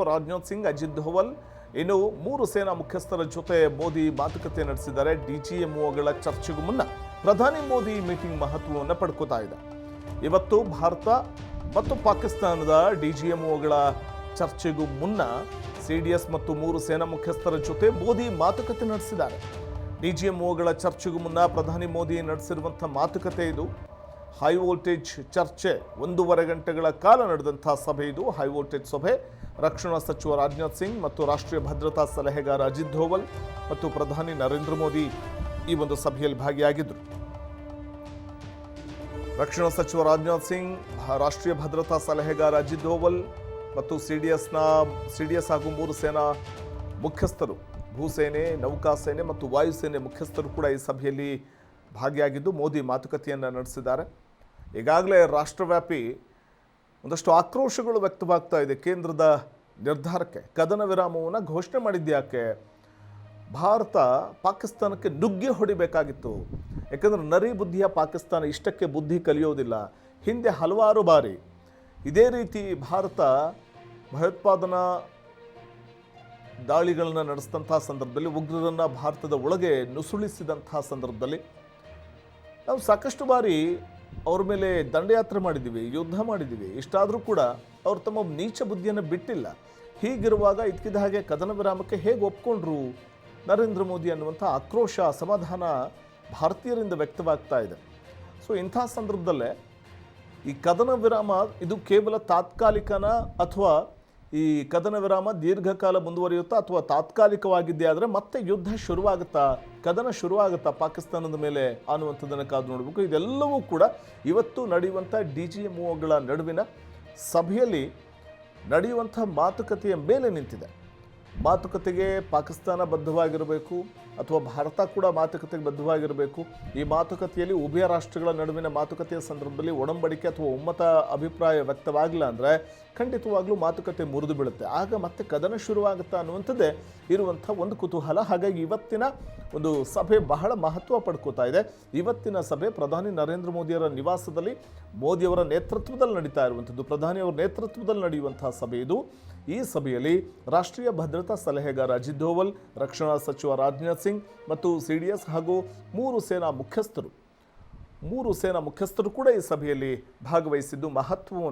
ಸಚಿವ ರಾಜನಾಥ್ ಸಿಂಗ್, ಅಜಿತ್ ಧೋವಲ್, ಇನ್ನು 3 ಸೇನಾ ಮುಖ್ಯಸ್ಥರ ಜೊತೆ ಮೋದಿ ಮಾತುಕತೆ ನಡೆಸಿದ್ದಾರೆ. ಡಿಜಿಎಂಒಗಳ ಚರ್ಚೆಗೂ ಮುನ್ನ ಪ್ರಧಾನಿ ಮೋದಿ ಮೀಟಿಂಗ್ ಮಹತ್ವವನ್ನು ಪಡ್ಕೋತಾ ಇದೆ. ಇವತ್ತು ಭಾರತ ಮತ್ತು ಪಾಕಿಸ್ತಾನದ ಡಿಜಿಎಂಒಗಳ ಚರ್ಚೆಗೂ ಮುನ್ನ ಸಿಡಿಎಸ್ ಮತ್ತು 3 ಸೇನಾ ಮುಖ್ಯಸ್ಥರ ಜೊತೆ ಮೋದಿ ಮಾತುಕತೆ ನಡೆಸಿದ್ದಾರೆ. ಡಿಜಿಎಂಒಗಳ ಚರ್ಚೆಗೂ ಮುನ್ನ ಪ್ರಧಾನಿ ಮೋದಿ ನಡೆಸಿರುವಂಥ ಮಾತುಕತೆ ಇದು. ಹೈ ವೋಲ್ಟೇಜ್ ಚರ್ಚೆ 1.5 ಗಂಟೆಗಳ ಕಾಲ ನಡೆದಂಥ ಸಭೆ ಇದು. ಹೈ ವೋಲ್ಟೇಜ್ ಸಭೆ. ರಕ್ಷಣಾ ಸಚಿವ ರಾಜನಾಥ್ ಸಿಂಗ್ ಮತ್ತು ರಾಷ್ಟ್ರೀಯ ಭದ್ರತಾ ಸಲಹೆಗಾರ ಅಜಿತ್ ಧೋವಲ್ ಮತ್ತು ಪ್ರಧಾನಿ ನರೇಂದ್ರ ಮೋದಿ ಈ ಒಂದು ಸಭೆಯಲ್ಲಿ ಭಾಗಿಯಾಗಿದ್ದರು. ರಕ್ಷಣಾ ಸಚಿವ ರಾಜನಾಥ್ ಸಿಂಗ್, ರಾಷ್ಟ್ರೀಯ ಭದ್ರತಾ ಸಲಹೆಗಾರ ಅಜಿತ್ ಧೋವಲ್ ಮತ್ತು ಸಿಡಿಎಸ್ ಹಾಗೂ 3 ಸೇನಾ ಮುಖ್ಯಸ್ಥರು, ಭೂಸೇನೆ, ನೌಕಾಸೇನೆ ಮತ್ತು ವಾಯುಸೇನೆ ಮುಖ್ಯಸ್ಥರು ಕೂಡ ಈ ಸಭೆಯಲ್ಲಿ ಭಾಗಿಯಾಗಿದ್ದು ಮೋದಿ ಮಾತುಕತೆಯನ್ನು ನಡೆಸಿದ್ದಾರೆ. ಈಗಾಗಲೇ ರಾಷ್ಟ್ರವ್ಯಾಪಿ ಒಂದಷ್ಟು ಆಕ್ರೋಶಗಳು ವ್ಯಕ್ತವಾಗ್ತಾ ಇದೆ ಕೇಂದ್ರದ ನಿರ್ಧಾರಕ್ಕೆ. ಕದನ ವಿರಾಮವನ್ನು ಘೋಷಣೆ ಮಾಡಿದ್ಯಾಕೆ? ಭಾರತ ಪಾಕಿಸ್ತಾನಕ್ಕೆ ನುಗ್ಗಿ ಹೊಡಿಬೇಕಾಗಿತ್ತು. ಯಾಕಂದರೆ ನರಿ ಬುದ್ಧಿಯ ಪಾಕಿಸ್ತಾನ ಇಷ್ಟಕ್ಕೆ ಬುದ್ಧಿ ಕಲಿಯೋದಿಲ್ಲ. ಹಿಂದೆ ಹಲವಾರು ಬಾರಿ ಇದೇ ರೀತಿ ಭಾರತ ಭಯೋತ್ಪಾದನಾ ದಾಳಿಗಳನ್ನು ನಡೆಸಿದಂಥ ಸಂದರ್ಭದಲ್ಲಿ, ಉಗ್ರರನ್ನು ಭಾರತದ ಒಳಗೆ ನುಸುಳಿಸಿದಂಥ ಸಂದರ್ಭದಲ್ಲಿ ನಾವು ಸಾಕಷ್ಟು ಬಾರಿ ಅವ್ರ ಮೇಲೆ ದಂಡಯಾತ್ರೆ ಮಾಡಿದ್ದೀವಿ, ಯುದ್ಧ ಮಾಡಿದ್ದೀವಿ. ಇಷ್ಟಾದರೂ ಕೂಡ ಅವರು ತಮ್ಮ ನೀಚ ಬುದ್ಧಿಯನ್ನು ಬಿಟ್ಟಿಲ್ಲ. ಹೀಗಿರುವಾಗ ಇದಕ್ಕಿದ್ದ ಹಾಗೆ ಕದನ ವಿರಾಮಕ್ಕೆ ಹೇಗೆ ಒಪ್ಕೊಂಡ್ರು ನರೇಂದ್ರ ಮೋದಿ ಅನ್ನುವಂಥ ಆಕ್ರೋಶ, ಅಸಮಾಧಾನ ಭಾರತೀಯರಿಂದ ವ್ಯಕ್ತವಾಗ್ತಾ ಇದೆ. ಸೊ ಇಂಥ ಸಂದರ್ಭದಲ್ಲೇ ಈ ಕದನ ವಿರಾಮ ಇದು ಕೇವಲ ತಾತ್ಕಾಲಿಕನ, ಅಥವಾ ಈ ಕದನ ವಿರಾಮ ದೀರ್ಘಕಾಲ ಮುಂದುವರಿಯುತ್ತಾ, ಅಥವಾ ತಾತ್ಕಾಲಿಕವಾಗಿದ್ದೇ ಆದರೆ ಮತ್ತೆ ಯುದ್ಧ ಶುರುವಾಗುತ್ತಾ, ಕದನ ಶುರುವಾಗುತ್ತಾ ಪಾಕಿಸ್ತಾನದ ಮೇಲೆ ಅನ್ನುವಂಥದ್ದನ್ನು ಕಾದು ನೋಡಬೇಕು. ಇದೆಲ್ಲವೂ ಕೂಡ ಇವತ್ತು ನಡೆಯುವಂಥ ಡಿಜಿಎಂಒಗಳ ನಡುವಿನ ಸಭೆಯಲ್ಲಿ ನಡೆಯುವಂಥ ಮಾತುಕತೆಯ ಮೇಲೆ ನಿಂತಿದೆ. ಮಾತುಕತೆಗೆ ಪಾಕಿಸ್ತಾನ ಬದ್ಧವಾಗಿರಬೇಕು ಅಥವಾ ಭಾರತ ಕೂಡ ಮಾತುಕತೆಗೆ ಬದ್ಧವಾಗಿರಬೇಕು. ಈ ಮಾತುಕತೆಯಲ್ಲಿ ಉಭಯ ರಾಷ್ಟ್ರಗಳ ನಡುವಿನ ಮಾತುಕತೆಯ ಸಂದರ್ಭದಲ್ಲಿ ಒಡಂಬಡಿಕೆ ಅಥವಾ ಒಮ್ಮತ ಅಭಿಪ್ರಾಯ ವ್ಯಕ್ತವಾಗಿಲ್ಲ ಅಂದರೆ ಖಂಡಿತವಾಗ್ಲೂ ಮಾತುಕತೆ ಮುರಿದು ಬೀಳುತ್ತೆ. ಆಗ ಮತ್ತೆ ಕದನ ಶುರುವಾಗುತ್ತಾ ಅನ್ನುವಂಥದ್ದೇ ಇರುವಂಥ ಒಂದು ಕುತೂಹಲ. ಹಾಗಾಗಿ ಇವತ್ತಿನ ಒಂದು ಸಭೆ ಬಹಳ ಮಹತ್ವ ಪಡ್ಕೋತಾ ಇದೆ. ಇವತ್ತಿನ ಸಭೆ ಪ್ರಧಾನಿ ನರೇಂದ್ರ ಮೋದಿಯವರ ನಿವಾಸದಲ್ಲಿ ಮೋದಿಯವರ ನೇತೃತ್ವದಲ್ಲಿ ನಡೀತಾ ಇರುವಂಥದ್ದು. ಪ್ರಧಾನಿಯವರ ನೇತೃತ್ವದಲ್ಲಿ ನಡೆಯುವಂತಹ ಸಭೆ ಇದು. ಈ ಸಭೆಯಲ್ಲಿ ರಾಷ್ಟ್ರೀಯ ಭದ್ರತಾ ಸಲಹೆಗಾರ ಅಜಿತ್ ಧೋವಲ್, ರಕ್ಷಣಾ ಸಚಿವ ರಾಜನಾಥ್ ಸಿಂಗ್ ಮತ್ತು ಸಿಡಿಎಸ್ ಹಾಗೂ 3 ಸೇನಾ ಮುಖ್ಯಸ್ಥರು ಕೂಡ ಈ ಸಭೆಯಲ್ಲಿ ಭಾಗವಹಿಸಿದ್ದು ಮಹತ್ವವನ್ನು